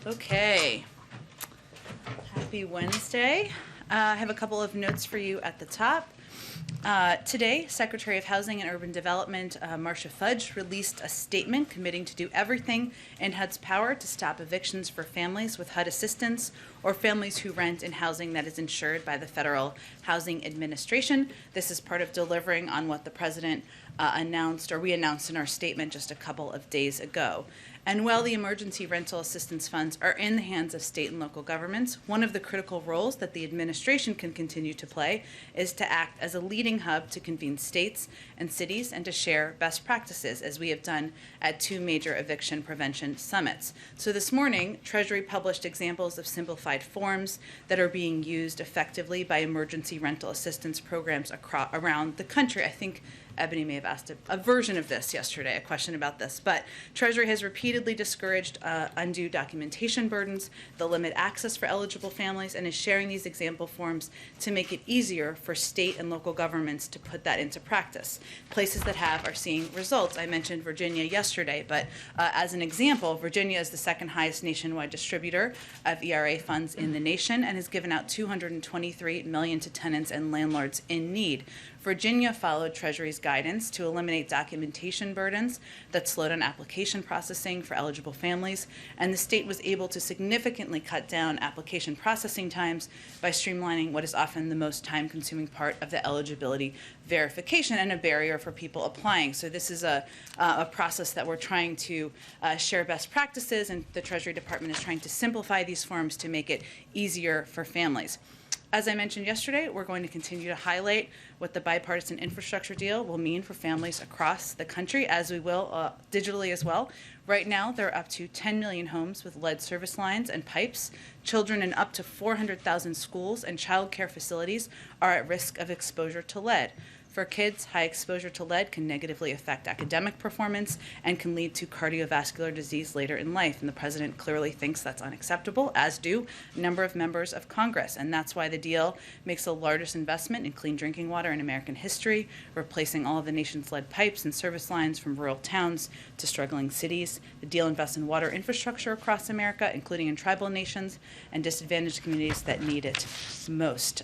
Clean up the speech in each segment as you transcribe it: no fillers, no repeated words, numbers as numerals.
Okay. Happy Wednesday. I have a couple of notes for you at the top. Today, Secretary of Housing and Urban Development Marcia Fudge released a statement committing to do everything in HUD's power to stop evictions for families with HUD assistance or families who rent in housing that is insured by the Federal Housing Administration. This is part of delivering on what the President announced, or we announced in our statement just a couple of days ago. And while the emergency rental assistance funds are in the hands of state and local governments, one of the critical roles that the administration can continue to play is to act as a leading hub to convene states and cities and to share best practices, as we have done at 2 major eviction prevention summits. So this morning, Treasury published examples of simplified forms that are being used effectively by emergency rental assistance programs around the country. I think Ebony may have asked a version of this yesterday, a question about this. But Treasury has repeatedly discouraged undue documentation burdens that limit access for eligible families and is sharing these example forms to make it easier for state and local governments to put that into practice. Places that have are seeing results. I mentioned Virginia yesterday, but as an example, Virginia is the second highest nationwide distributor of ERA funds in the nation and has given out $223 million to tenants and landlords in need. Virginia followed Treasury's guidance to eliminate documentation burdens that slowed down application processing for eligible families, and the state was able to significantly cut down application processing times by streamlining what is often the most time-consuming part of the eligibility verification and a barrier for people applying. So this is a process that we're trying to share best practices, and the Treasury Department is trying to simplify these forms to make it easier for families. As I mentioned yesterday, we're going to continue to highlight what the bipartisan infrastructure deal will mean for families across the country, as we will digitally as well. Right now, there are up to 10 million homes with lead service lines and pipes. Children in up to 400,000 schools and child care facilities are at risk of exposure to lead. For kids, high exposure to lead can negatively affect academic performance and can lead to cardiovascular disease later in life. And the president clearly thinks that's unacceptable, as do a number of members of Congress. And that's why the deal makes the largest investment in clean drinking water in American history, replacing all of the nation's lead pipes and service lines from rural towns to struggling cities. The deal invests in water infrastructure across America, including in tribal nations and disadvantaged communities that need it most.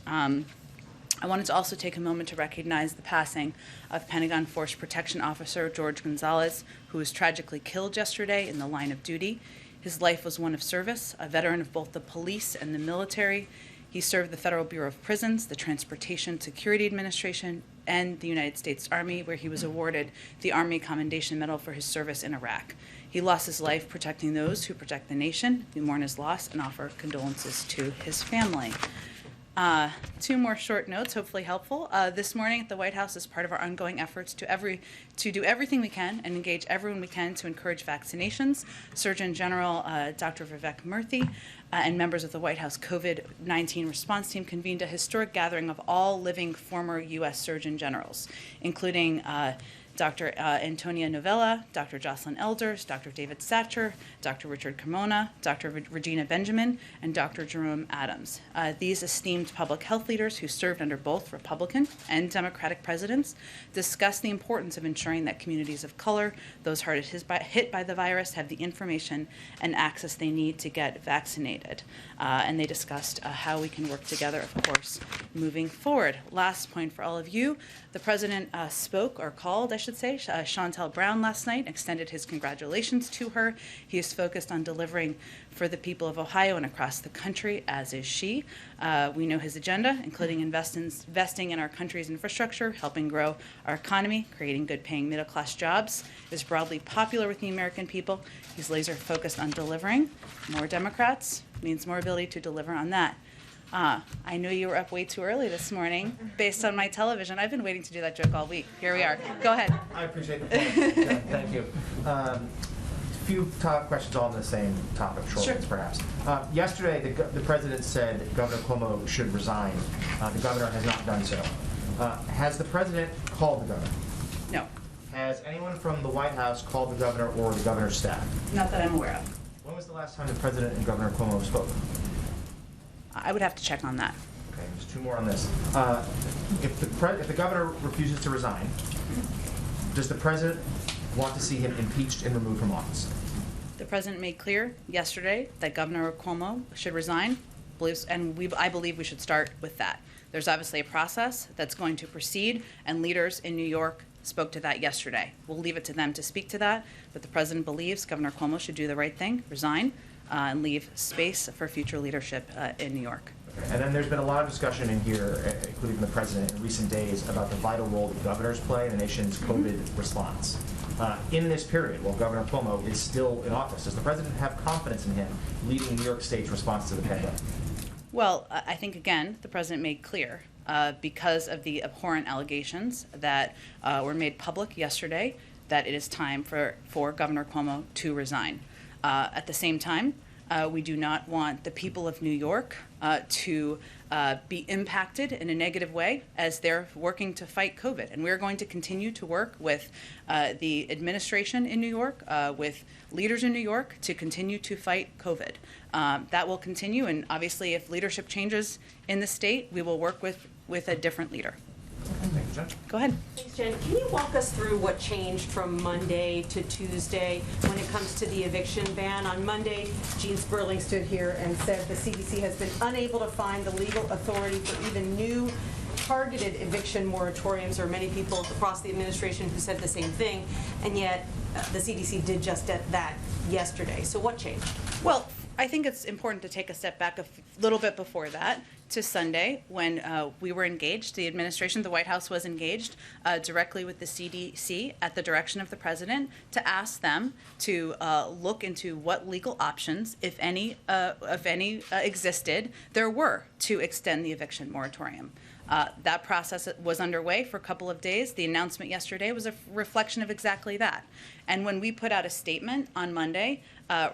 I wanted to also take a moment to recognize the passing of Pentagon Force Protection Officer George Gonzalez, who was tragically killed yesterday in the line of duty. His life was one of service, a veteran of both the police and the military. He served the Federal Bureau of Prisons, the Transportation Security Administration, and the United States Army, where he was awarded the Army Commendation Medal for his service in Iraq. He lost his life protecting those who protect the nation. We mourn his loss and offer condolences to his family. 2 more short notes, hopefully helpful. This morning at the White House, as part of our ongoing efforts to do everything we can and engage everyone we can to encourage vaccinations, Surgeon General Dr. Vivek Murthy and members of the White House COVID-19 response team convened a historic gathering of all living former U.S. Surgeon Generals, including Dr. Antonia Novella, Dr. Jocelyn Elders, Dr. David Satcher, Dr. Richard Carmona, Dr. Regina Benjamin, and Dr. Jerome Adams. These esteemed public health leaders who served under both Republican and Democratic presidents discussed the importance of ensuring that communities of color, those hardest hit by the virus, have the information and access they need to get vaccinated. And they discussed how we can work together, of course, moving forward. Last point for all of you, the president spoke, or called, I should say, Chantel Brown last night, extended his congratulations to her. He is focused on delivering for the people of Ohio and across the country, as is she. We know his agenda, including investing in our country's infrastructure, helping grow our economy, creating good-paying middle-class jobs, is broadly popular with the American people. He's laser-focused on delivering. More Democrats means more ability to deliver on that. I know you were up way too early this morning based on my television. I've been waiting to do that joke all week. Here we are. Go ahead. I appreciate the point. Yeah, thank you. A few questions all on the same topic, short ones perhaps. Yesterday, the president said Governor Cuomo should resign. The governor has not done so. Has the president called the governor? No. Has anyone from the White House called the governor or the governor's staff? Not that I'm aware of. When was the last time the president and Governor Cuomo spoke? I would have to check on that. Okay, just 2 more on this. If the governor refuses to resign, does the president want to see him impeached and removed from office? The president made clear yesterday that Governor Cuomo should resign, and I believe we should start with that. There's obviously a process that's going to proceed, and leaders in New York spoke to that yesterday. We'll leave it to them to speak to that, but the president believes Governor Cuomo should do the right thing, resign, and leave space for future leadership in New York. Okay. And then there's been a lot of discussion in here, including from the president in recent days, about the vital role that governors play in the nation's COVID response. In this period, while Governor Cuomo is still in office, does the president have confidence in him leading New York State's response to the pandemic? Well, I think, again, the president made clear, because of the abhorrent allegations that were made public yesterday, that it is time for Governor Cuomo to resign. At the same time, we do not want the people of New York to be impacted in a negative way as they're working to fight COVID. And we're going to continue to work with the administration in New York, with leaders in New York, to continue to fight COVID. That will continue, and obviously if leadership changes in the state, we will work with a different leader. Thank you, Jen. Go ahead. Thanks, Jen. Can you walk us through what changed from Monday to Tuesday when it comes to the eviction ban? On Monday, Gene Sperling stood here and said the CDC has been unable to find the legal authority for even new targeted eviction moratoriums. There are many people across the administration who said the same thing, and yet the CDC did just that yesterday. So what changed? Well, I think it's important to take a step back a little bit before that to Sunday when we were engaged, the administration, the White House was engaged directly with the CDC at the direction of the president to ask them to look into what legal options, if any, existed there were to extend the eviction moratorium. That process was underway for a couple of days. The announcement yesterday was a reflection of exactly that. And when we put out a statement on Monday,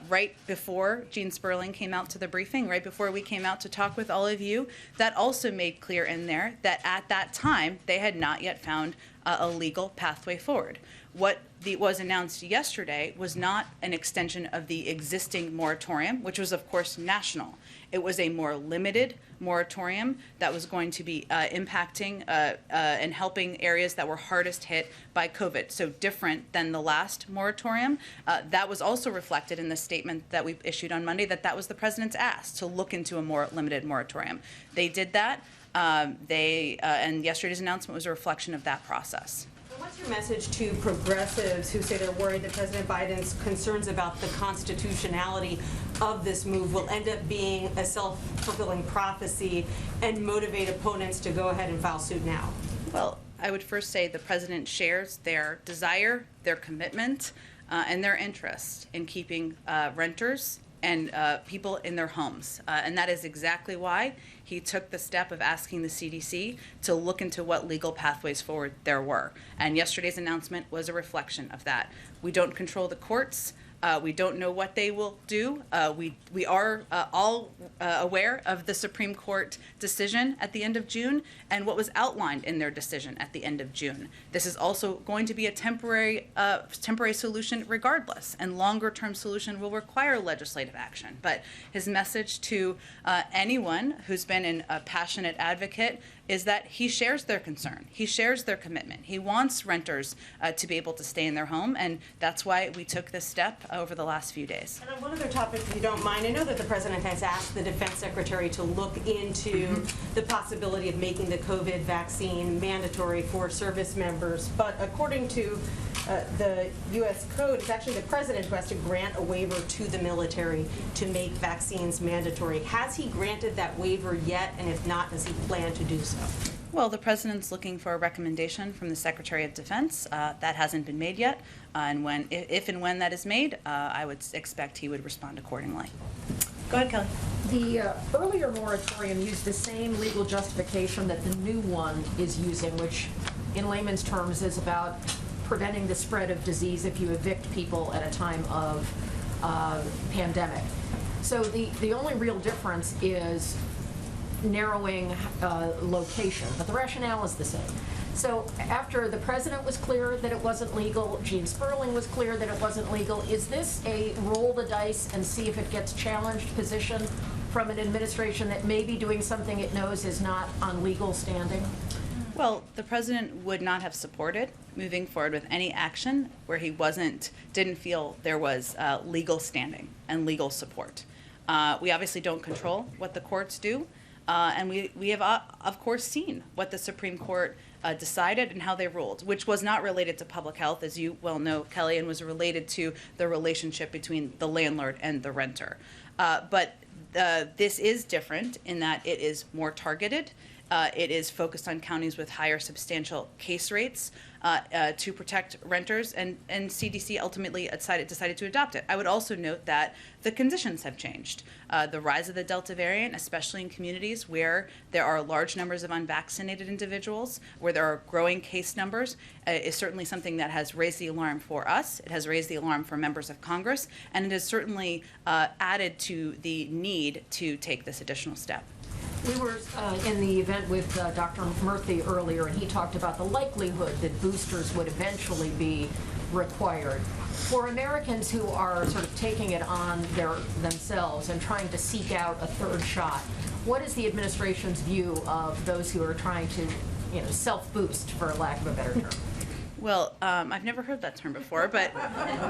right before Gene Sperling came out to the briefing, right before we came out to talk with all of you, that also made clear in there that at that time, they had not yet found a legal pathway forward. What was announced yesterday was not an extension of the existing moratorium, which was, of course, national. It was a more limited moratorium that was going to be impacting and helping areas that were hardest hit by COVID. So different than the last moratorium. That was also reflected in the statement that we issued on Monday, that was the president's ask to look into a more limited moratorium. They did that. And yesterday's announcement was a reflection of that process. What's your message to progressives who say they're worried that President Biden's concerns about the constitutionality of this move will end up being a self-fulfilling prophecy and motivate opponents to go ahead and file suit now? Well, I would first say the president shares their desire, their commitment, and their interest in keeping renters and people in their homes. And that is exactly why he took the step of asking the CDC to look into what legal pathways forward there were. And yesterday's announcement was a reflection of that. We don't control the courts. We don't know what they will do. We are all aware of the Supreme Court decision at the end of June and what was outlined in their decision at the end of June. This is also going to be a temporary solution regardless, and longer-term solution will require legislative action. But his message to anyone who's been a passionate advocate is that he shares their concern. He shares their commitment. He wants renters to be able to stay in their home, and that's why we took this step over the last few days. And on one other topic, if you don't mind, I know that the president has asked the defense secretary to look into the possibility of making the COVID vaccine mandatory for service members, but according to the U.S. Code, it's actually the president who has to grant a waiver to the military to make vaccines mandatory. Has he granted that waiver yet? And if not, does he plan to do so? Well, the president's looking for a recommendation from the Secretary of Defense. That hasn't been made yet. And if and when that is made, I would expect he would respond accordingly. Go ahead, Kelly. The earlier moratorium used the same legal justification that the new one is using, which in layman's terms is about preventing the spread of disease if you evict people at a time of pandemic. So the only real difference is narrowing location, but the rationale is the same. So after the president was clear that it wasn't legal, Gene Sperling was clear that it wasn't legal, is this a roll the dice and see if it gets challenged position from an administration that may be doing something it knows is not on legal standing? Well, the president would not have supported moving forward with any action where he didn't feel there was legal standing and legal support. We obviously don't control what the courts do, and we have, of course, seen what the Supreme Court decided and how they ruled, which was not related to public health, as you well know, Kelly, and was related to the relationship between the landlord and the renter. But this is different in that it is more targeted. It is focused on counties with higher substantial case rates to protect renters, and CDC ultimately decided to adopt it. I would also note that the conditions have changed. The rise of the Delta variant, especially in communities where there are large numbers of unvaccinated individuals, where there are growing case numbers, is certainly something that has raised the alarm for us. It has raised the alarm for members of Congress, and it has certainly added to the need to take this additional step. We were in the event with Dr. Murthy earlier, and he talked about the likelihood that boosters would eventually be required. For Americans who are sort of taking it on themselves and trying to seek out a third shot, what is the administration's view of those who are trying to, self-boost, for lack of a better term? Well, I've never heard that term before, but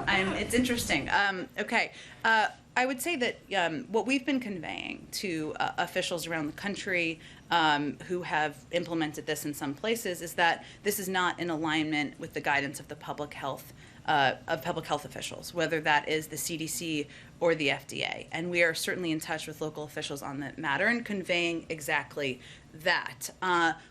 it's interesting. Okay. I would say that what we've been conveying to officials around the country who have implemented this in some places is that this is not in alignment with the guidance of the public health officials, whether that is the CDC or the FDA. And we are certainly in touch with local officials on that matter and conveying exactly that.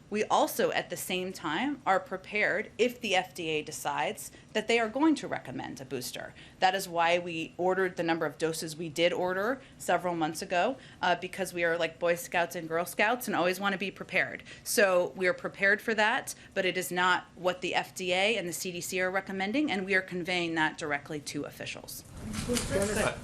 We also, at the same time, are prepared if the FDA decides that they are going to recommend a booster. That is why we ordered the number of doses we did order several months ago, because we are like Boy Scouts and Girl Scouts and always want to be prepared. So we are prepared for that, but it is not what the FDA and the CDC are recommending, and we are conveying that directly to officials.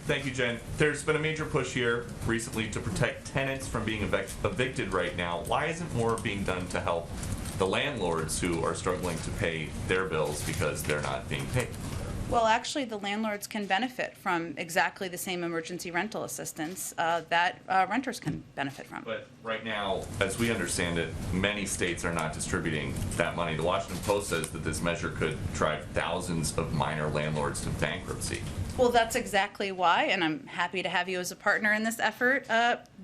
Thank you, Jen. There's been a major push here recently to protect tenants from being evicted right now. Why isn't more being done to help the landlords who are struggling to pay their bills because they're not being paid? Well, actually, the landlords can benefit from exactly the same emergency rental assistance that renters can benefit from. But right now, as we understand it, many states are not distributing that money. The Washington Post says that this measure could drive thousands of minor landlords to bankruptcy. Well, that's exactly why, and I'm happy to have you as a partner in this effort.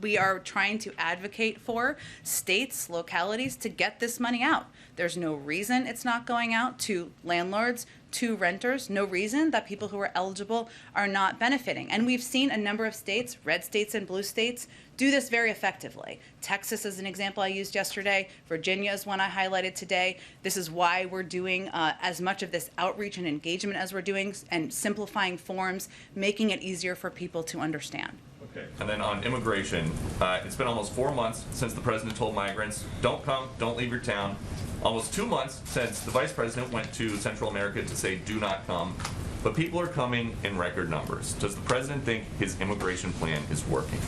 We are trying to advocate for states, localities to get this money out. There's no reason it's not going out to landlords, to renters, no reason that people who are eligible are not benefiting. And we've seen a number of states, red states and blue states, do this very effectively. Texas is an example I used yesterday. Virginia is one I highlighted today. This is why we're doing as much of this outreach and engagement as we're doing, and simplifying forms, making it easier for people to understand. Okay. And then on immigration, it's been almost 4 months since the president told migrants, don't come, don't leave your town. Almost 2 months since the vice president went to Central America to say, do not come. But people are coming in record numbers. Does the president think his immigration plan is working?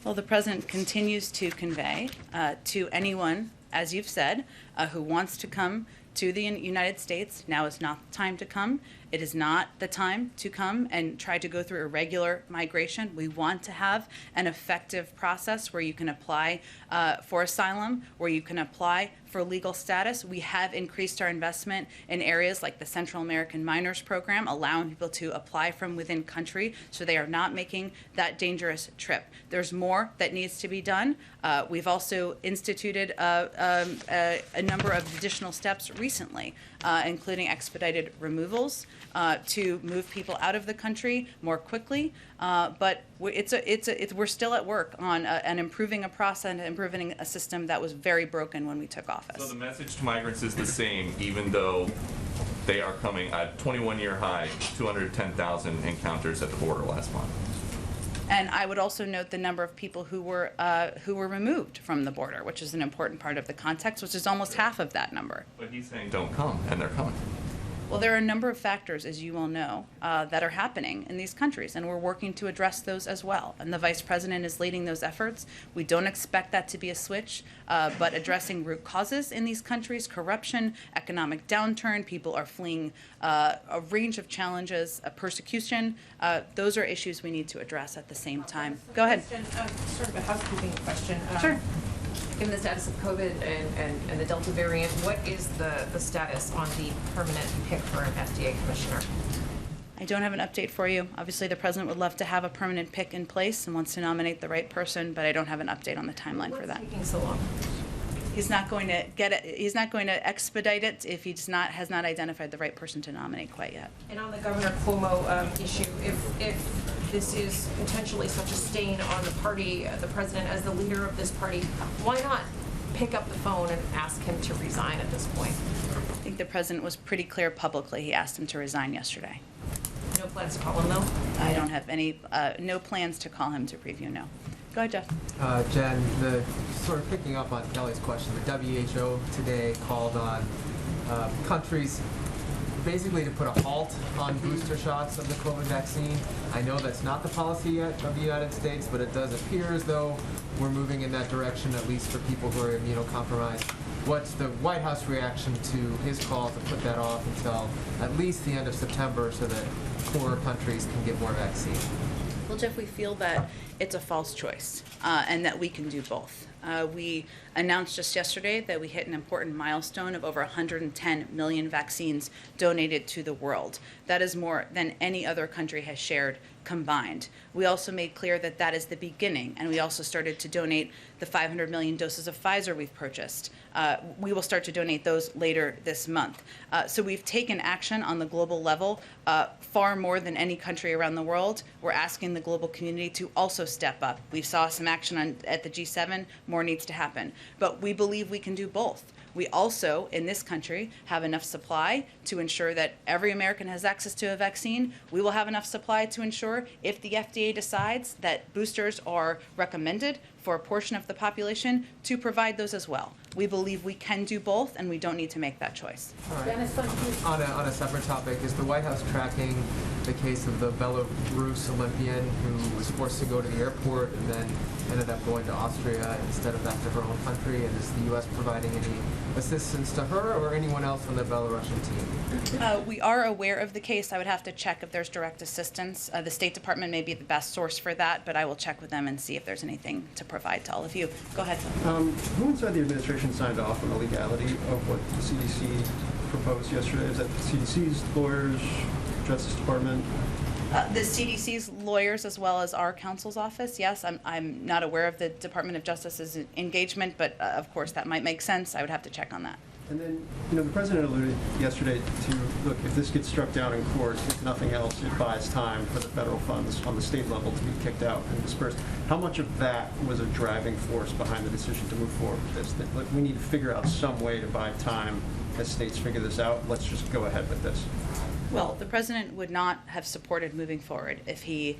Well, the president continues to convey to anyone, as you've said, who wants to come to the United States, now is not the time to come. It is not the time to come and try to go through irregular migration. We want to have an effective process where you can apply for asylum, where you can apply for legal status. We have increased our investment in areas like the Central American Minors Program, allowing people to apply from within country so they are not making that dangerous trip. There's more that needs to be done. We've also instituted a number of additional steps recently, including expedited removals to move people out of the country more quickly. But we're still at work on improving a process and improving a system that was very broken when we took office. So the message to migrants is the same, even though they are coming at 21-year high, 210,000 encounters at the border last month. And I would also note the number of people who were removed from the border, which is an important part of the context, which is almost half of that number. But he's saying don't come, and they're coming. Well, there are a number of factors, as you all know, that are happening in these countries, and we're working to address those as well. And the vice president is leading those efforts. We don't expect that to be a switch, but addressing root causes in these countries, corruption, economic downturn, people are fleeing a range of challenges, persecution. Those are issues we need to address at the same time. Go ahead. Sort of a housekeeping question. Sure. Given the status of COVID and the Delta variant, what is the status on the permanent pick for an FDA commissioner? I don't have an update for you. Obviously, the president would love to have a permanent pick in place and wants to nominate the right person, but I don't have an update on the timeline for that. What's taking so long? He's not going to get it. He's not going to expedite it if he has not identified the right person to nominate quite yet. And on the Governor Cuomo issue, if this is potentially such a stain on the party, the president as the leader of this party, why not pick up the phone and ask him to resign at this point? I think the president was pretty clear publicly. He asked him to resign yesterday. No plans to call him, though? I don't have any, no plans to call him to preview, no. Go ahead, Jeff. Jen, sort of picking up on Kelly's question, the WHO today called on countries basically to put a halt on booster shots of the COVID vaccine. I know that's not the policy yet of the United States, but it does appear as though we're moving in that direction, at least for people who are immunocompromised. What's the White House reaction to his call to put that off until at least the end of September so that poorer countries can get more vaccine? Well, Jeff, we feel that it's a false choice and that we can do both. We announced just yesterday that we hit an important milestone of over 110 million vaccines donated to the world. That is more than any other country has shared combined. We also made clear that that is the beginning, and we also started to donate the 500 million doses of Pfizer we've purchased. We will start to donate those later this month. So we've taken action on the global level far more than any country around the world. We're asking the global community to also step up. We saw some action at the G7. More needs to happen. But we believe we can do both. We also, in this country, have enough supply to ensure that every American has access to a vaccine. We will have enough supply to ensure if the FDA decides that boosters are recommended for a portion of the population, to provide those as well. We believe we can do both, and we don't need to make that choice. All right. On a separate topic, is the White House tracking the case of the Belarusian Olympian who was forced to go to the airport and then ended up going to Austria instead of back to her own country? And is the U.S. providing any assistance to her or anyone else on the Belarusian team? We are aware of the case. I would have to check if there's direct assistance. The State Department may be the best source for that, but I will check with them and see if there's anything to provide to all of you. Go ahead. Who inside the administration signed off on the legality of what the CDC proposed yesterday? Is that the CDC's lawyers, Justice Department? The CDC's lawyers, as well as our counsel's office. Yes, I'm not aware of the Department of Justice's engagement, but of course that might make sense. I would have to check on that. And then, the president alluded yesterday to, look, if this gets struck down in court, if nothing else, it buys time for the federal funds on the state level to be kicked out and dispersed. How much of that was a driving force behind the decision to move forward with this? That, look, we need to figure out some way to buy time as states figure this out. Let's just go ahead with this. Well, the president would not have supported moving forward if he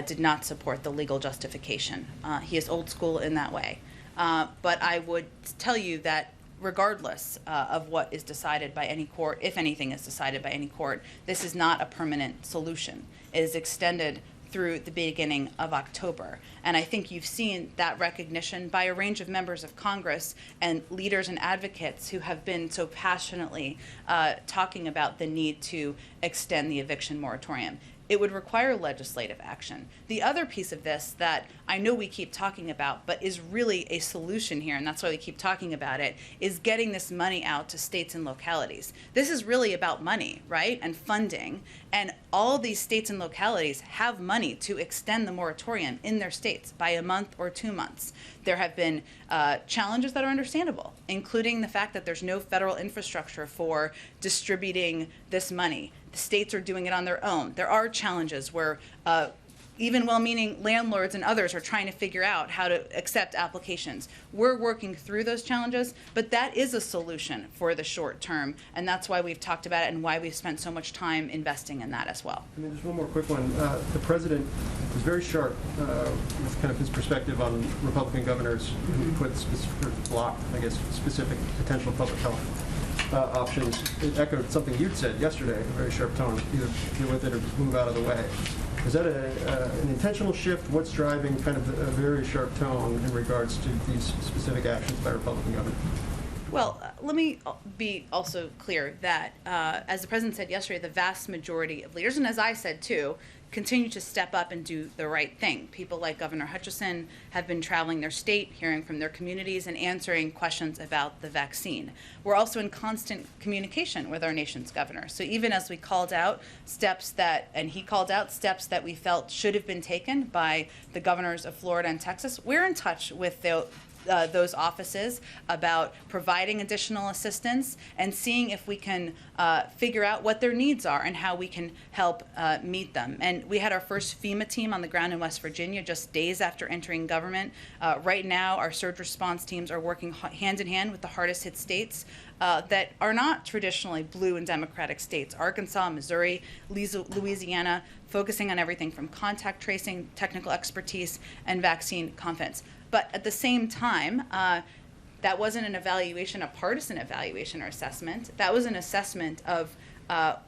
did not support the legal justification. He is old school in that way. But I would tell you that regardless of what is decided by any court, if anything is decided by any court, this is not a permanent solution. It is extended through the beginning of October. And I think you've seen that recognition by a range of members of Congress and leaders and advocates who have been so passionately talking about the need to extend the eviction moratorium. It would require legislative action. The other piece of this that I know we keep talking about, but is really a solution here, and that's why we keep talking about it, is getting this money out to states and localities. This is really about money, right, and funding. And all these states and localities have money to extend the moratorium in their states by a month or 2 months. There have been challenges that are understandable, including the fact that there's no federal infrastructure for distributing this money. The states are doing it on their own. There are challenges where even well-meaning landlords and others are trying to figure out how to accept applications. We're working through those challenges, but that is a solution for the short term, and that's why we've talked about it and why we've spent so much time investing in that as well. And then just one more quick one. The president was very sharp with kind of his perspective on Republican governors who put block, I guess, specific potential public health options. It echoed something you'd said yesterday, a very sharp tone, either deal with it or move out of the way. Is that an intentional shift? What's driving kind of a very sharp tone in regards to these specific actions by Republican governors? Well, let me be also clear that, as the president said yesterday, the vast majority of leaders, and as I said too, continue to step up and do the right thing. People like Governor Hutchinson have been traveling their state, hearing from their communities, and answering questions about the vaccine. We're also in constant communication with our nation's governor. So even as we called out steps that, and he called out steps that we felt should have been taken by the governors of Florida and Texas, we're in touch with those offices about providing additional assistance and seeing if we can figure out what their needs are and how we can help meet them. And we had our first FEMA team on the ground in West Virginia just days after entering government. Right now, our surge response teams are working hand in hand with the hardest hit states that are not traditionally blue and democratic states: Arkansas, Missouri, Louisiana, focusing on everything from contact tracing, technical expertise, and vaccine confidence. But at the same time, that wasn't an evaluation, a partisan evaluation or assessment. That was an assessment of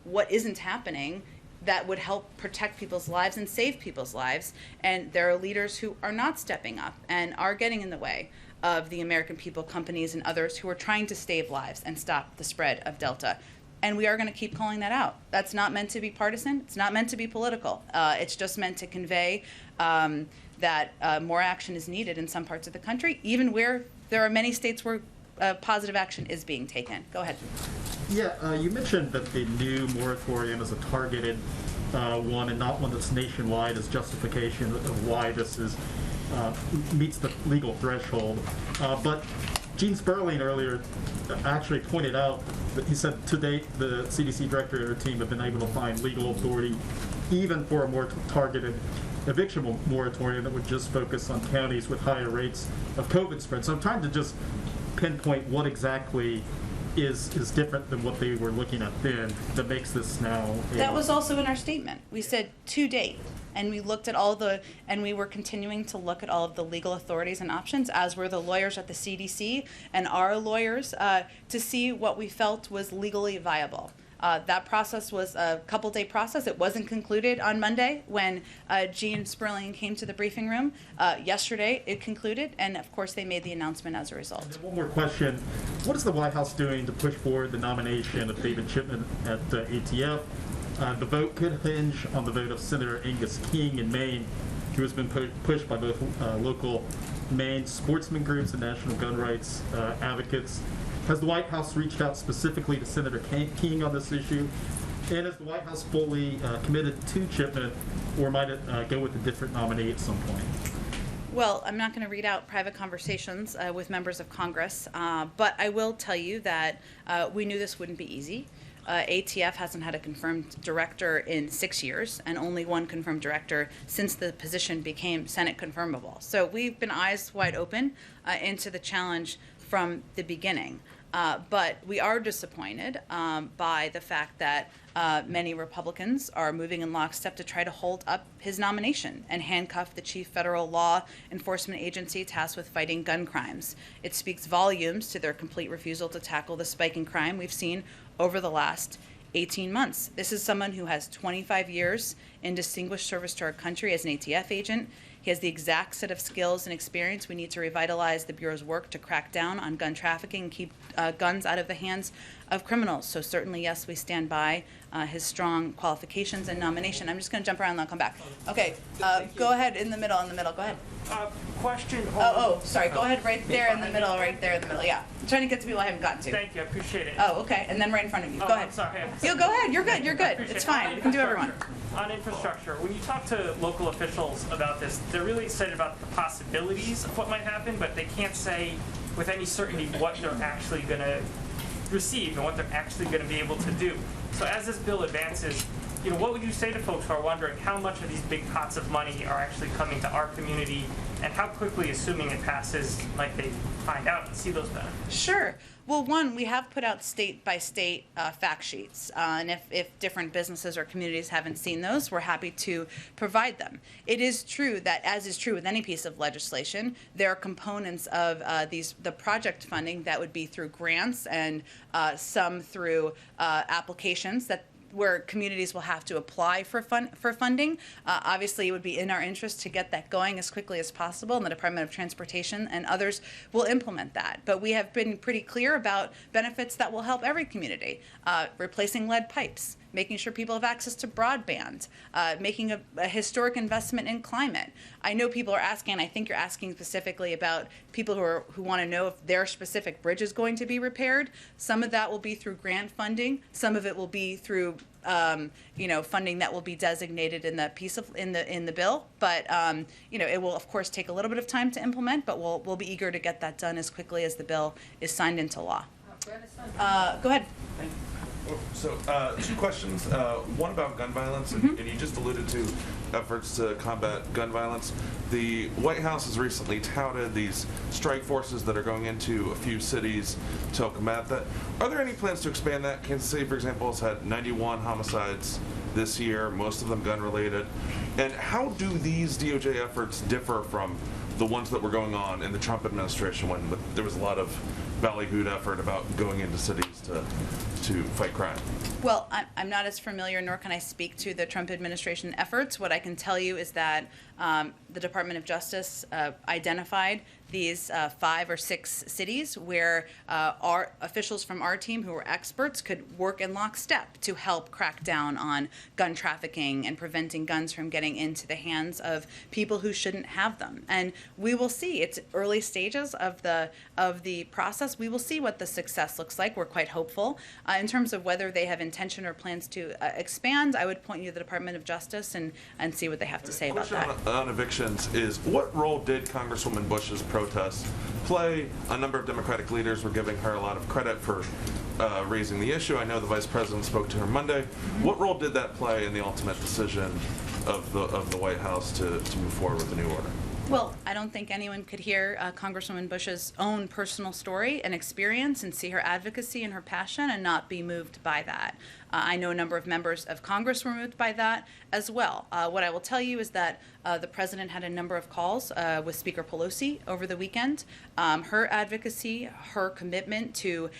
what isn't happening that would help protect people's lives and save people's lives. And there are leaders who are not stepping up and are getting in the way of the American people, companies, and others who are trying to save lives and stop the spread of Delta. And we are going to keep calling that out. That's not meant to be partisan. It's not meant to be political. It's just meant to convey that more action is needed in some parts of the country, even where there are many states where positive action is being taken. Go ahead. Yeah, you mentioned that the new moratorium is a targeted one and not one that's nationwide as justification of why this is meets the legal threshold. But Gene Sperling earlier actually pointed out that he said to date the CDC director and her team have been able to find legal authority even for a more targeted eviction moratorium that would just focus on counties with higher rates of COVID spread. So I'm trying to just pinpoint what exactly is different than what they were looking at then that makes this now. That was also in our statement. We said to date, and we looked at and we were continuing to look at all of the legal authorities and options, as were the lawyers at the CDC and our lawyers, to see what we felt was legally viable. That process was a couple-day process. It wasn't concluded on Monday when Gene Sperling came to the briefing room. Yesterday it concluded, and of course they made the announcement as a result. And then one more question. What is the White House doing to push forward the nomination of David Chipman at ATF? The vote could hinge on the vote of Senator Angus King in Maine, who has been pushed by both local Maine sportsman groups and national gun rights advocates. Has the White House reached out specifically to Senator King on this issue? And is the White House fully committed to Chipman, or might it go with a different nominee at some point? Well, I'm not going to read out private conversations with members of Congress, but I will tell you that we knew this wouldn't be easy. ATF hasn't had a confirmed director in 6 years, and only one confirmed director since the position became Senate confirmable. So we've been eyes wide open into the challenge from the beginning. But we are disappointed by the fact that many Republicans are moving in lockstep to try to hold up his nomination and handcuff the chief federal law enforcement agency tasked with fighting gun crimes. It speaks volumes to their complete refusal to tackle the spike in crime we've seen over the last 18 months. This is someone who has 25 years in distinguished service to our country as an ATF agent. He has the exact set of skills and experience we need to revitalize the Bureau's work to crack down on gun trafficking and keep guns out of the hands of criminals. So certainly, yes, we stand by his strong qualifications and nomination. I'm just going to jump around and I'll come back. Okay, go ahead in the middle, Go ahead. Question. Sorry. Go ahead right there in the middle, Yeah. I'm trying to get to people I haven't gotten to. Thank you. I appreciate it. Oh, okay. And then right in front of you. Go ahead. I'm sorry. Go ahead. You're good. It's fine. We can do everyone. On infrastructure, when you talk to local officials about this, they're really excited about the possibilities of what might happen, but they can't say with any certainty what they're actually going to receive and what they're actually going to be able to do. So as this bill advances, what would you say to folks who are wondering how much of these big pots of money are actually coming to our community, and how quickly, assuming it passes, might they find out and see those benefits? Sure. Well, one, we have put out state-by-state fact sheets, and if different businesses or communities haven't seen those, we're happy to provide them. It is true that, as is true with any piece of legislation, there are components of the project funding that would be through grants and some through applications where communities will have to apply for funding. Obviously, it would be in our interest to get that going as quickly as possible, and the Department of Transportation and others will implement that. But we have been pretty clear about benefits that will help every community, replacing lead pipes, making sure people have access to broadband, making a historic investment in climate. I know people are asking, and I think you're asking specifically about people who want to know if their specific bridge is going to be repaired. Some of that will be through grant funding. Some of it will be through funding that will be designated in the piece of in the bill. But it will of course take a little bit of time to implement. But we'll be eager to get that done as quickly as the bill is signed into law. Go ahead. So, two questions. One about gun violence, and you just alluded to efforts to combat gun violence. The White House has recently touted these strike forces that are going into a few cities to help combat that. Are there any plans to expand that? Kansas City, for example, has had 91 homicides this year, most of them gun-related. And how do these DOJ efforts differ from the ones that were going on in the Trump administration when there was a lot of ballyhooed effort about going into cities to fight crime? Well, I'm not as familiar, nor can I speak to the Trump administration efforts. What I can tell you is that the Department of Justice identified these 5 or 6 cities where our officials from our team who are experts could work in lockstep to help crack down on gun trafficking and preventing guns from getting into the hands of people who shouldn't have them. And we will see. It's early stages of the process. We will see what the success looks like. We're quite hopeful. In terms of whether they have intention or plans to expand, I would point you to the Department of Justice and see what they have to say about that. On evictions is, what role did Congresswoman Bush's protests play? A number of Democratic leaders were giving her a lot of credit for raising the issue. I know the Vice President spoke to her Monday. What role did that play in the ultimate decision of the White House to move forward with the new order? Well, I don't think anyone could hear Congresswoman Bush's own personal story and experience and see her advocacy and her passion and not be moved by that. I know a number of members of Congress were moved by that as well. What I will tell you is that the president had a number of calls with Speaker Pelosi over the weekend. Her advocacy, her commitment to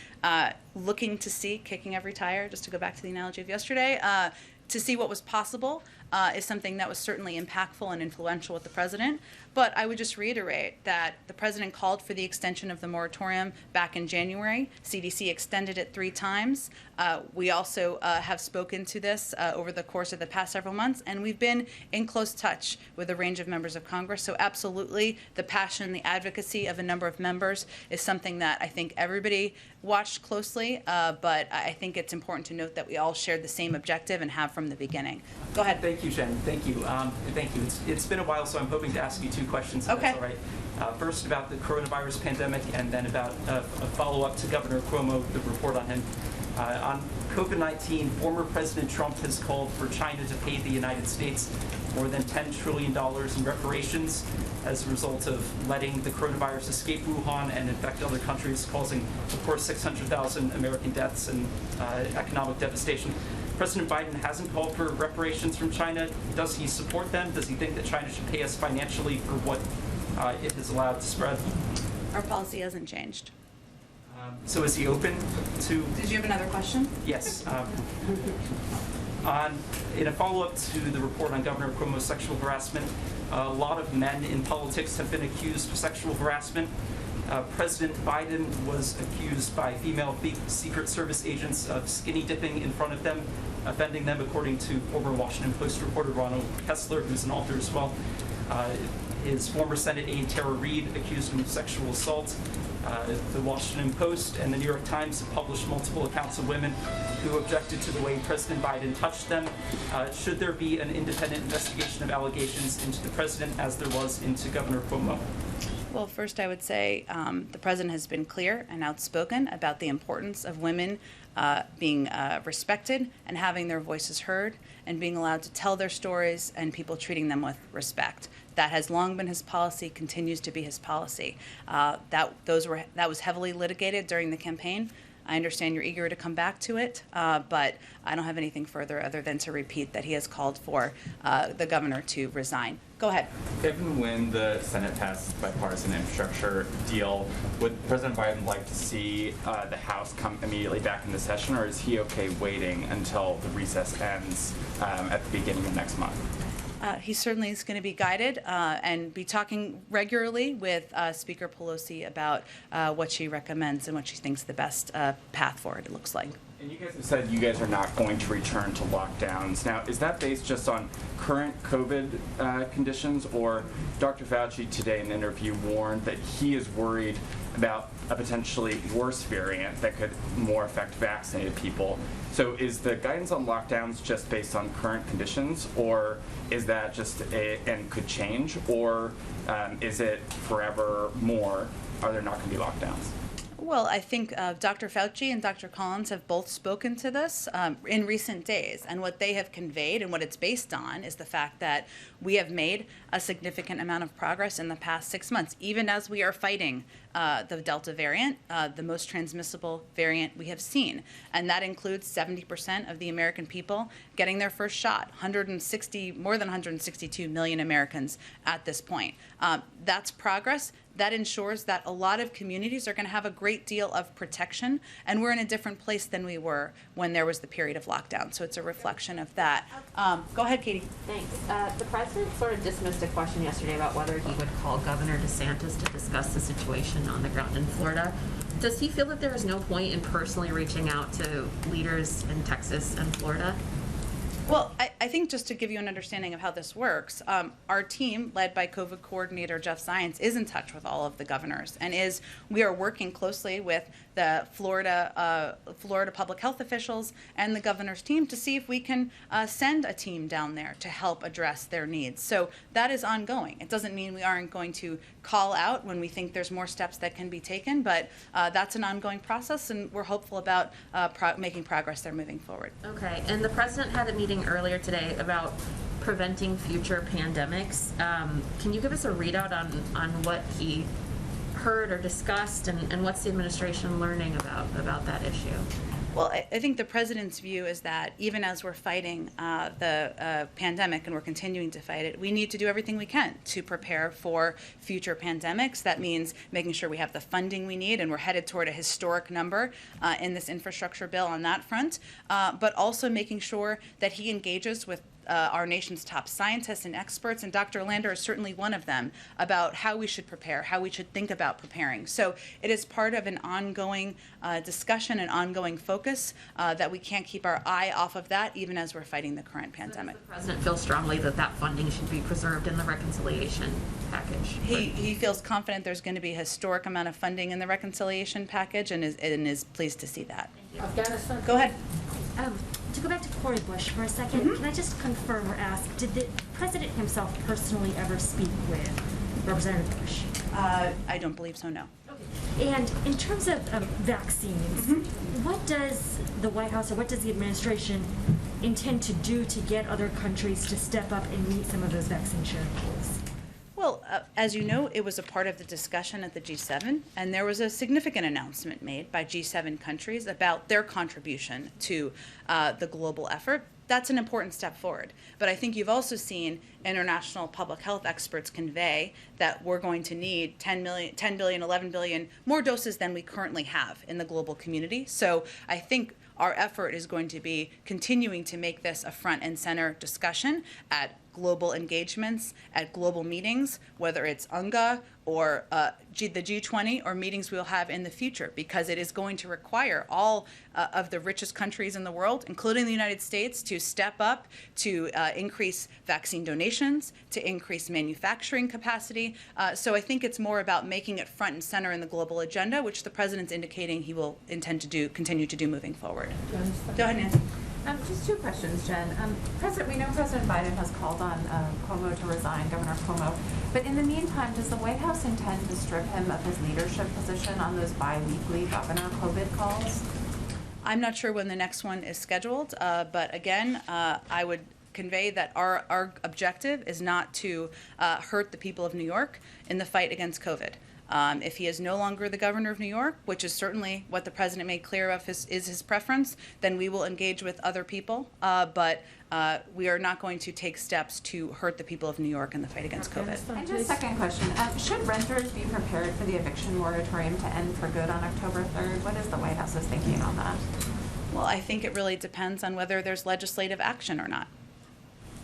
looking to see, kicking every tire, just to go back to the analogy of yesterday, to see what was possible is something that was certainly impactful and influential with the president. But I would just reiterate that the president called for the extension of the moratorium back in January. CDC extended it 3 times. We also have spoken to this over the course of the past several months, and we've been in close touch with a range of members of Congress. So absolutely, the passion, the advocacy of a number of members is something that I think everybody watched closely, but I think it's important to note that we all shared the same objective and have from the beginning. Go ahead. Thank you, Jen. Thank you. Thank you. It's been a while, so I'm hoping to ask you 2 questions, if Okay. that's all right. First about the coronavirus pandemic, and then about a follow-up to Governor Cuomo, the report on him. On COVID-19, former President Trump has called for China to pay the United States more than $10 trillion in reparations as a result of letting the coronavirus escape Wuhan and infect other countries, causing, of course, 600,000 American deaths and economic devastation. President Biden hasn't called for reparations from China. Does he support them? Does he think that China should pay us financially for what it has allowed to spread? Our policy hasn't changed. So is he open to... Did you have another question? Yes. In a follow-up to the report on Governor Cuomo's sexual harassment, a lot of men in politics have been accused of sexual harassment. President Biden was accused by female Secret Service agents of skinny dipping in front of them, offending them, according to former Washington Post reporter Ronald Kessler, who's an author as well. His former Senate aide Tara Reid accused him of sexual assault. The Washington Post and the New York Times have published multiple accounts of women who objected to the way President Biden touched them. Should there be an independent investigation of allegations into the president as there was into Governor Cuomo? Well, first I would say the president has been clear and outspoken about the importance of women being respected and having their voices heard and being allowed to tell their stories and people treating them with respect. That has long been his policy, continues to be his policy. That was heavily litigated during the campaign. I understand you're eager to come back to it, but I don't have anything further other than to repeat that he has called for the governor to resign. Go ahead. If and when the Senate passes bipartisan infrastructure deal, would President Biden like to see the House come immediately back into session, or is he okay waiting until the recess ends at the beginning of next month? He certainly is going to be guided and be talking regularly with Speaker Pelosi about what she recommends and what she thinks the best path forward looks like. And you guys have said you guys are not going to return to lockdowns. Now, is that based just on current COVID conditions, or Dr. Fauci today in an interview warned that he is worried about a potentially worse variant that could more affect vaccinated people? So is the guidance on lockdowns just based on current conditions, or is that just and could change, or is it forever more? Are there not going to be lockdowns? Well, I think Dr. Fauci and Dr. Collins have both spoken to this in recent days, and what they have conveyed and what it's based on is the fact that we have made a significant amount of progress in the past 6 months, even as we are fighting the Delta variant, the most transmissible variant we have seen. And that includes 70% of the American people getting their first shot, more than 162 million Americans at this point. That's progress. That ensures that a lot of communities are going to have a great deal of protection, and we're in a different place than we were when there was the period of lockdown. So it's a reflection of that. Go ahead, Katie. Thanks. The president sort of dismissed a question yesterday about whether he would call Governor DeSantis to discuss the situation on the ground in Florida. Does he feel that there is no point in personally reaching out to leaders in Texas and Florida? Well, I think just to give you an understanding of how this works, our team, led by COVID coordinator Jeff Zients, is in touch with all of the governors, and we are working closely with the Florida public health officials and the governor's team to see if we can send a team down there to help address their needs. So that is ongoing. It doesn't mean we aren't going to call out when we think there's more steps that can be taken, but that's an ongoing process, and we're hopeful about making progress there moving forward. Okay, and the president had a meeting earlier today about preventing future pandemics. Can you give us a readout on what he heard or discussed, and what's the administration learning about that issue? Well, I think the president's view is that even as we're fighting the pandemic and we're continuing to fight it, we need to do everything we can to prepare for future pandemics. That means making sure we have the funding we need, and we're headed toward a historic number in this infrastructure bill on that front, but also making sure that he engages with our nation's top scientists and experts, and Dr. Lander is certainly one of them, about how we should prepare, how we should think about preparing. So it is part of an ongoing discussion and ongoing focus that we can't keep our eye off of that even as we're fighting the current pandemic. So does the president feel strongly that that funding should be preserved in the reconciliation package? He feels confident there's going to be a historic amount of funding in the reconciliation package, and is pleased to see that. Afghanistan. Go ahead. To go back to Cori Bush for a second, can I just confirm or ask, did the president himself personally ever speak with Representative Bush? I don't believe so, no. Okay. And in terms of vaccines, what does the White House or what does the administration intend to do to get other countries to step up and meet some of those vaccine sharing goals? Well, as you know, it was a part of the discussion at the G7, and there was a significant announcement made by G7 countries about their contribution to the global effort. That's an important step forward. But I think you've also seen international public health experts convey that we're going to need 10 billion, 11 billion more doses than we currently have in the global community. So I think our effort is going to be continuing to make this a front and center discussion at global engagements, at global meetings, whether it's UNGA or the G20 or meetings we'll have in the future, because it is going to require all of the richest countries in the world, including the United States, to step up, to increase vaccine donations, to increase manufacturing capacity. So I think it's more about making it front and center in the global agenda, which the president's indicating he will intend to do, continue to do moving forward. Go ahead, Nancy. Just two questions, Jen. We know President Biden has called on Cuomo to resign, Governor Cuomo. But in the meantime, does the White House intend to strip him of his leadership position on those bi-weekly governor COVID calls? I'm not sure when the next one is scheduled, but again, I would convey that our objective is not to hurt the people of New York in the fight against COVID. If he is no longer the governor of New York, which is certainly what the president made clear of is his preference, then we will engage with other people. But we are not going to take steps to hurt the people of New York in the fight against COVID. And just second question, should renters be prepared for the eviction moratorium to end for good on October 3rd? What is the White House's thinking on that? Well, I think it really depends on whether there's legislative action or not.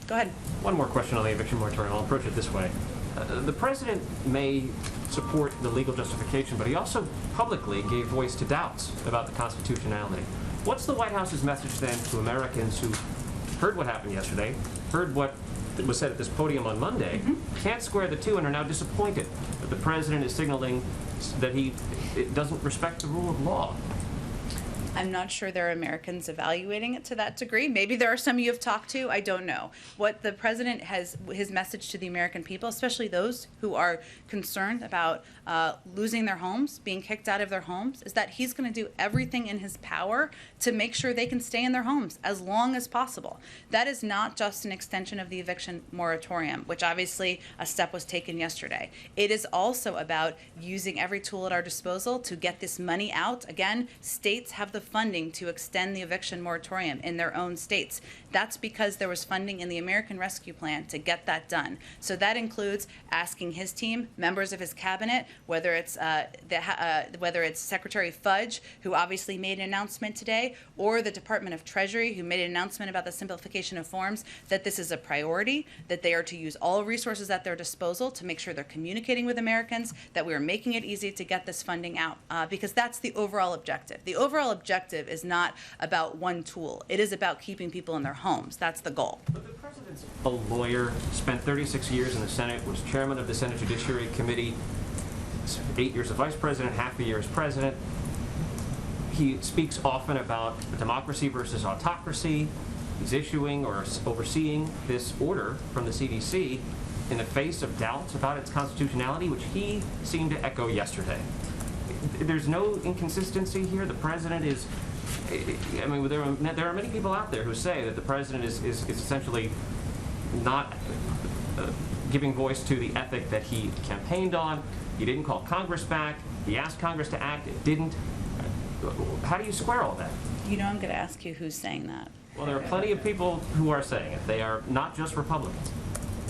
Go ahead. One more question on the eviction moratorium. I'll approach it this way. The president may support the legal justification, but he also publicly gave voice to doubts about the constitutionality. What's the White House's message then to Americans who heard what happened yesterday, heard what was said at this podium on Monday, can't square the two, and are now disappointed that the president is signaling that he doesn't respect the rule of law? I'm not sure there are Americans evaluating it to that degree. Maybe there are some you have talked to. I don't know. What the president has, his message to the American people, especially those who are concerned about losing their homes, being kicked out of their homes, is that he's going to do everything in his power to make sure they can stay in their homes as long as possible. That is not just an extension of the eviction moratorium, which obviously a step was taken yesterday. It is also about using every tool at our disposal to get this money out. Again, states have the funding to extend the eviction moratorium in their own states. That's because there was funding in the American Rescue Plan to get that done. So that includes asking his team, members of his cabinet, whether it's Secretary Fudge, who obviously made an announcement today, or the Department of Treasury, who made an announcement about the simplification of forms, that this is a priority, that they are to use all resources at their disposal to make sure they're communicating with Americans, that we are making it easy to get this funding out, because that's the overall objective. The overall objective is not about one tool. It is about keeping people in their homes. That's the goal. But the president's a lawyer, spent 36 years in the Senate, was chairman of the Senate Judiciary Committee, 8 years as vice president, half a year as president. He speaks often about democracy versus autocracy. He's issuing or overseeing this order from the CDC in the face of doubts about its constitutionality, which he seemed to echo yesterday. There's no inconsistency here. The president is, I mean, there are many people out there who say that the president is essentially not giving voice to the ethic that he campaigned on. He didn't call Congress back. He asked Congress to act. It didn't. How do you square all that? You know, I'm going to ask you who's saying that. Well, there are plenty of people who are saying it. They are not just Republicans.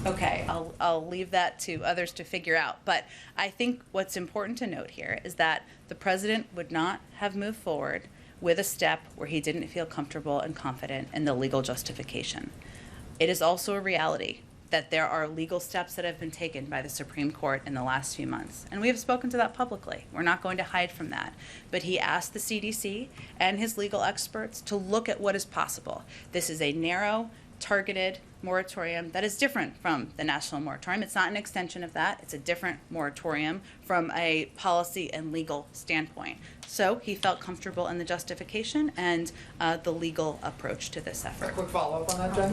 Okay, I'll leave that to others to figure out. But I think what's important to note here is that the president would not have moved forward with a step where he didn't feel comfortable and confident in the legal justification. It is also a reality that there are legal steps that have been taken by the Supreme Court in the last few months. And we have spoken to that publicly. We're not going to hide from that. But he asked the CDC and his legal experts to look at what is possible. This is a narrow, targeted moratorium that is different from the national moratorium. It's not an extension of that. It's a different moratorium from a policy and legal standpoint. So he felt comfortable in the justification and the legal approach to this effort. A quick follow-up on that, Jen?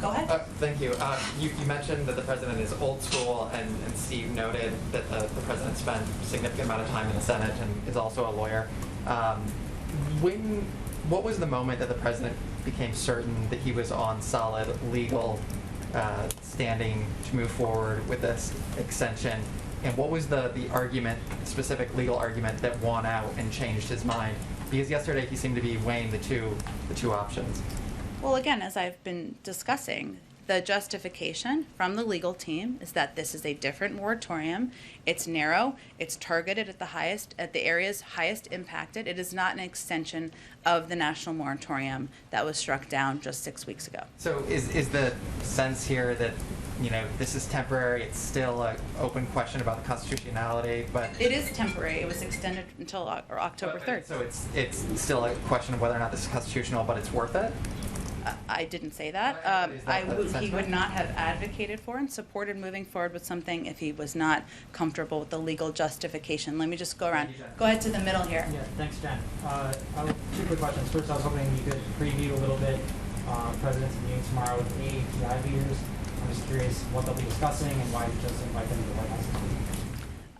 Go ahead. Thank you. You mentioned that the president is old school, and Steve noted that the president spent a significant amount of time in the Senate and is also a lawyer. What was the moment that the president became certain that he was on solid legal standing to move forward with this extension? And what was the argument, specific legal argument, that won out and changed his mind? Because yesterday he seemed to be weighing the two options. Well, again, as I've been discussing, the justification from the legal team is that this is a different moratorium. It's narrow. It's targeted at the areas highest impacted. It is not an extension of the national moratorium that was struck down just 6 weeks ago. So is the sense here that, you know, this is temporary? It's still an open question about the constitutionality, but it is temporary. It was extended until October 3rd. So it's still a question of whether or not this is constitutional, but it's worth it? I didn't say that. He would not have advocated for and supported moving forward with something if he was not comfortable with the legal justification. Let me just go around. Go ahead to the middle here. Yeah, thanks, Jen. Two quick questions. First, I was hoping you could preview a little bit President's meeting tomorrow with AAPI leaders. I'm just curious what they'll be discussing and why you just invite them to the White House.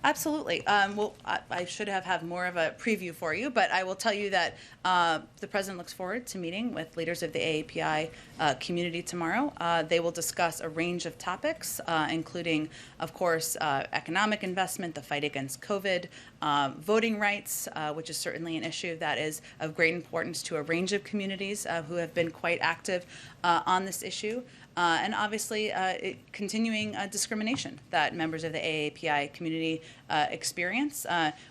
Absolutely. Well, I should have more of a preview for you, but I will tell you that the president looks forward to meeting with leaders of the AAPI community tomorrow. They will discuss a range of topics, including, of course, economic investment, the fight against COVID, voting rights, which is certainly an issue that is of great importance to a range of communities who have been quite active on this issue. And obviously, continuing discrimination that members of the AAPI community experience.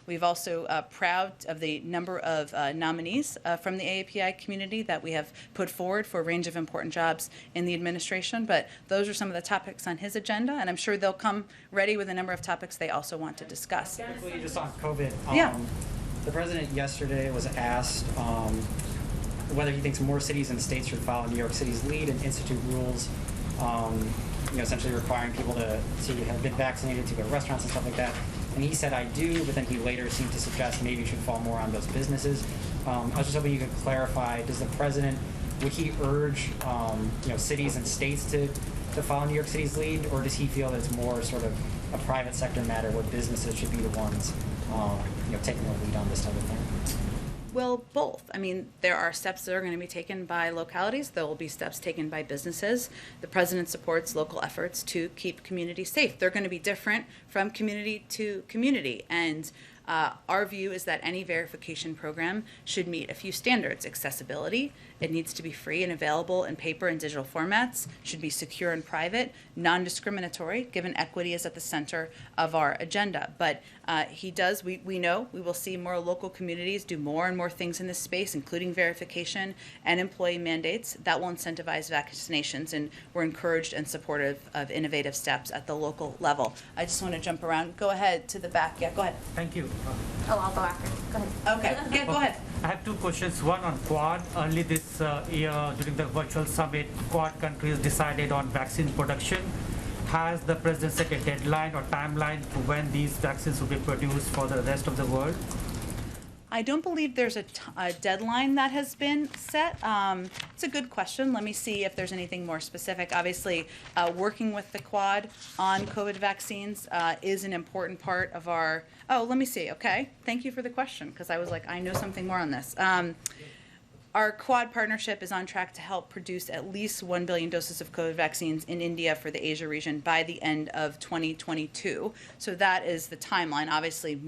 We've also proud of the number of nominees from the AAPI community that we have put forward for a range of important jobs in the administration. But those are some of the topics on his agenda, and I'm sure they'll come ready with a number of topics they also want to discuss. Quickly, just on COVID. Yeah. The president yesterday was asked whether he thinks more cities and states should follow New York City's lead and institute rules, essentially requiring people to have been vaccinated to go to restaurants and stuff like that. And he said, I do, but then he later seemed to suggest maybe it should fall more on those businesses. I was just hoping you could clarify, does the president, would he urge, cities and states to follow New York City's lead, or does he feel that it's more sort of a private sector matter where businesses should be the ones, taking the lead on this type of thing? Well, both. I mean, there are steps that are going to be taken by localities. There will be steps taken by businesses. The president supports local efforts to keep communities safe. They're going to be different from community to community. And our view is that any verification program should meet a few standards. Accessibility, it needs to be free and available in paper and digital formats, should be secure and private, non-discriminatory, given equity is at the center of our agenda. But we know we will see more local communities do more and more things in this space, including verification and employee mandates that will incentivize vaccinations, and we're encouraged and supportive of innovative steps at the local level. I just want to jump around. Go ahead to the back. Yeah, go ahead. Thank you. I'll go after. Go ahead. Okay. Yeah, go ahead. I have two questions. One on Quad. Early this year, during the virtual summit, Quad countries decided on vaccine production. Has the president set a deadline or timeline to when these vaccines will be produced for the rest of the world? I don't believe there's a deadline that has been set. It's a good question. Let me see if there's anything more specific. Obviously, working with the Quad on COVID vaccines is an important part of our... Oh, let me see. Okay. Thank you for the question, because I was like, I know something more on this. Our Quad partnership is on track to help produce at least 1 billion doses of COVID vaccines in India for the Asia region by the end of 2022. So that is the timeline. Obviously,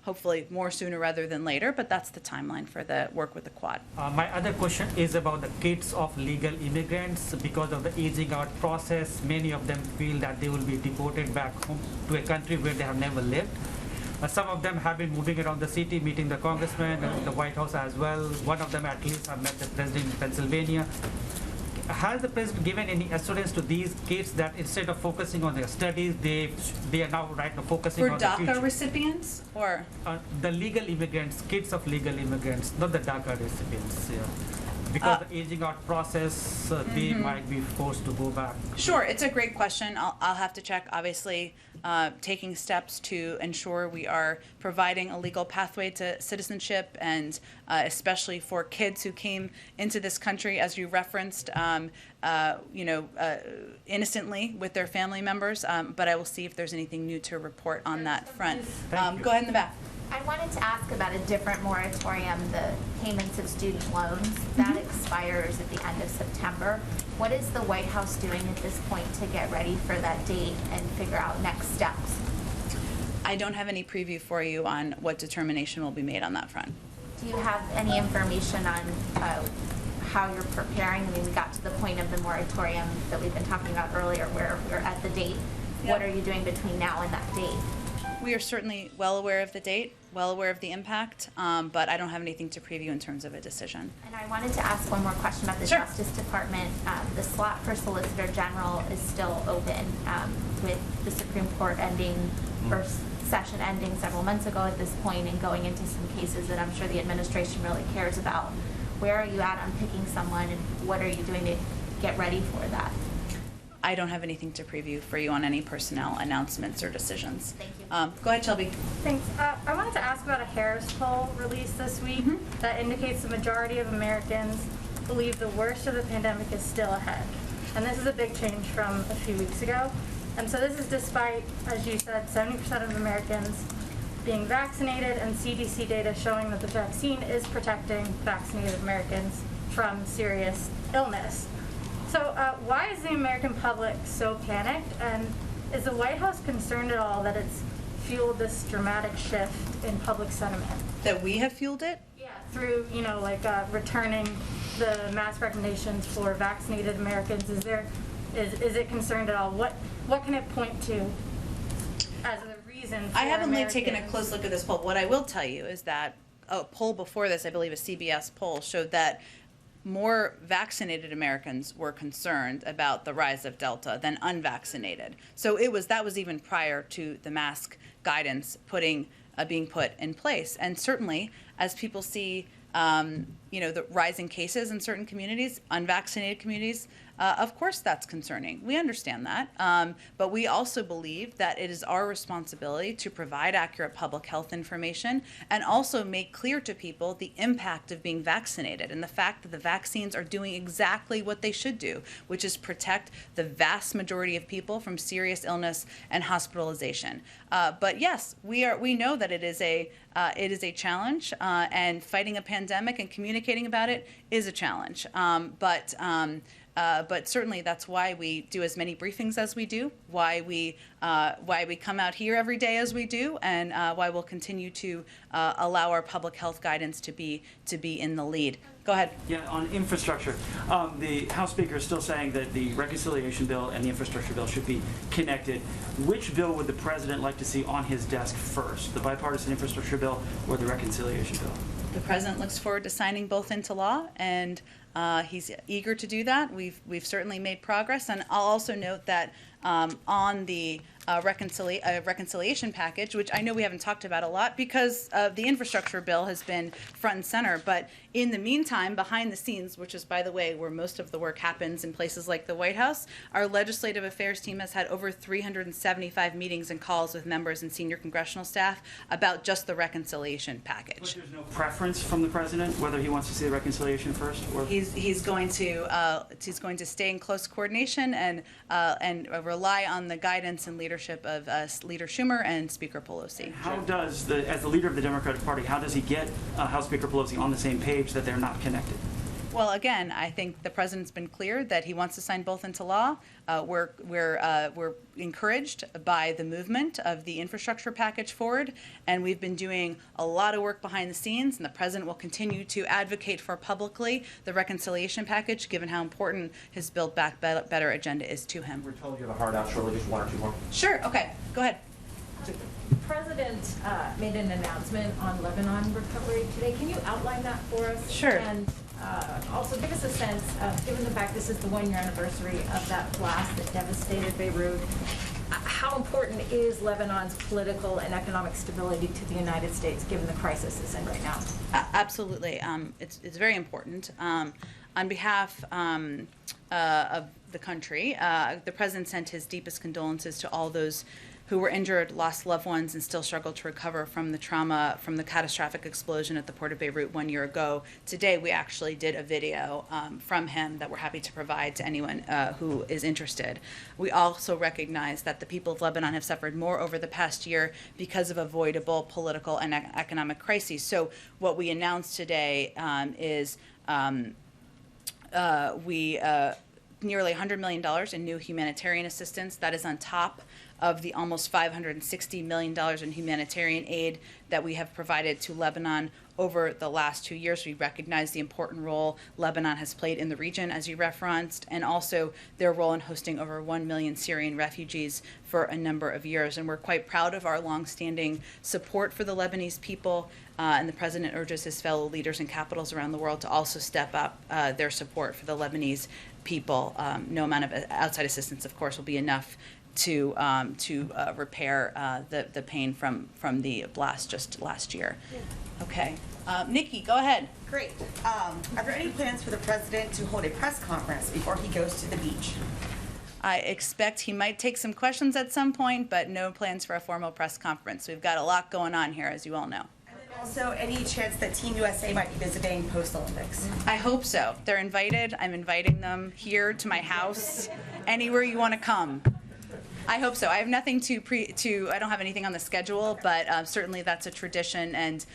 hopefully more sooner rather than later, but that's the timeline for the work with the Quad. My other question is about the kids of legal immigrants. Because of the aging out process, many of them feel that they will be deported back home to a country where they have never lived. Some of them have been moving around the city, meeting the congressman and the White House as well. One of them at least have met the president in Pennsylvania. Has the president given any assurance to these kids that instead of focusing on their studies, they are now focusing on the future? For DACA recipients, or the legal immigrants, kids of legal immigrants, not the DACA recipients. Yeah. Because the aging out process, they might be forced to go back. Sure, it's a great question. I'll have to check. Obviously, taking steps to ensure we are providing a legal pathway to citizenship, and especially for kids who came into this country, as you referenced, innocently with their family members. But I will see if there's anything new to report on that front. Go ahead in the back. I wanted to ask about a different moratorium, the payments of student loans. That expires at the end of September. What is the White House doing at this point to get ready for that date and figure out next steps? I don't have any preview for you on what determination will be made on that front. Do you have any information on how you're preparing? I mean, we got to the point of the moratorium that we've been talking about earlier where we're at the date. Yep. What are you doing between now and that date? We are certainly well aware of the date, well aware of the impact, but I don't have anything to preview in terms of a decision. And I wanted to ask one more question about the Justice Department. The slot for Solicitor General is still open with the Supreme Court first session ending several months ago at this point and going into some cases that I'm sure the administration really cares about. Where are you at on picking someone, and what are you doing to get ready for that? I don't have anything to preview for you on any personnel announcements or decisions. Thank you. Go ahead, Shelby. Thanks. I wanted to ask about a Harris poll released this week that indicates the majority of Americans believe the worst of the pandemic is still ahead. And this is a big change from a few weeks ago. And so this is despite, as you said, 70% of Americans being vaccinated and CDC data showing that the vaccine is protecting vaccinated Americans from serious illness. So why is the American public so panicked, and is the White House concerned at all that it's fueled this dramatic shift in public sentiment? That we have fueled it? Yeah, through, returning the mask recommendations for vaccinated Americans. Is it concerned at all? What can it point to as a reason for I haven't Americans? taken a close look at this poll. What I will tell you is that a poll before this, I believe a CBS poll, showed that more vaccinated Americans were concerned about the rise of Delta than unvaccinated. So that was even prior to the mask guidance being put in place. And certainly, as people see, the rising cases in certain communities, unvaccinated communities. Of course, that's concerning. We understand that. But we also believe that it is our responsibility to provide accurate public health information and also make clear to people the impact of being vaccinated and the fact that the vaccines are doing exactly what they should do, which is protect the vast majority of people from serious illness and hospitalization. But yes, we know that it is a challenge, and fighting a pandemic and communicating about it is a challenge. But certainly that's why we do as many briefings as we do, why we come out here every day as we do, and why we'll continue to allow our public health guidance to be in the lead. Go ahead. Yeah, on infrastructure, the House Speaker is still saying that the reconciliation bill and the infrastructure bill should be connected. Which bill would the president like to see on his desk first, the bipartisan infrastructure bill or the reconciliation bill? The president looks forward to signing both into law, and he's eager to do that. We've certainly made progress, and I'll also note that on the reconciliation package, which I know we haven't talked about a lot because the infrastructure bill has been front and center, but in the meantime, behind the scenes, which is, by the way, where most of the work happens in places like the White House, our legislative affairs team has had over 375 meetings and calls with members and senior congressional staff about just the reconciliation package. But there's no preference from the president whether he wants to see the reconciliation first, or he's going to stay in close coordination and rely on the guidance and leadership of Leader Schumer and Speaker Pelosi. How does as the leader of the Democratic Party, how does he get House Speaker Pelosi on the same page that they're not connected? Well, again, I think the president's been clear that he wants to sign both into law. We're encouraged by the movement of the infrastructure package forward, and we've been doing a lot of work behind the scenes, and the president will continue to advocate for publicly the reconciliation package, given how important his Build Back Better agenda is to him. We're told you have a hard out, Shirley. Just one or two more. Sure. Okay. Go ahead. The president made an announcement on Lebanon recovery today. Can you outline that for us? Sure. And also give us a sense, given the fact this is the one-year anniversary of that blast that devastated Beirut, how important is Lebanon's political and economic stability to the United States, given the crisis it's in right now? Absolutely. It's very important. On behalf of the country, the president sent his deepest condolences to all those who were injured, lost loved ones, and still struggle to recover from the trauma from the catastrophic explosion at the port of Beirut 1 year ago. Today, we actually did a video from him that we're happy to provide to anyone who is interested. We also recognize that the people of Lebanon have suffered more over the past year because of avoidable political and economic crises. So what we announced today is nearly $100 million in new humanitarian assistance. That is on top of the almost $560 million in humanitarian aid that we have provided to Lebanon over the last 2 years. We recognize the important role Lebanon has played in the region, as you referenced, and also their role in hosting over 1 million Syrian refugees for a number of years. And we're quite proud of our longstanding support for the Lebanese people, and the president urges his fellow leaders in capitals around the world to also step up their support for the Lebanese people. No amount of outside assistance, of course, will be enough to repair the pain from the blast just last year. Okay. Nikki, go ahead. Great. Are there any plans for the president to hold a press conference before he goes to the beach? I expect he might take some questions at some point, but no plans for a formal press conference. We've got a lot going on here, as you all know. And then also, any chance that Team USA might be visiting post-Olympics? I hope so. They're invited. I'm inviting them here to my house, anywhere you want to come. I hope so. I have nothing I don't have anything on the schedule, but certainly that's a tradition, and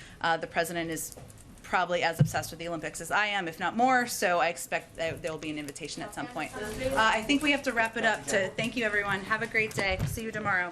the president is probably as obsessed with the Olympics as I am, if not more, so I expect there will be an invitation at some point. I think we have to wrap it up. Thank you, everyone. Have a great day. See you tomorrow.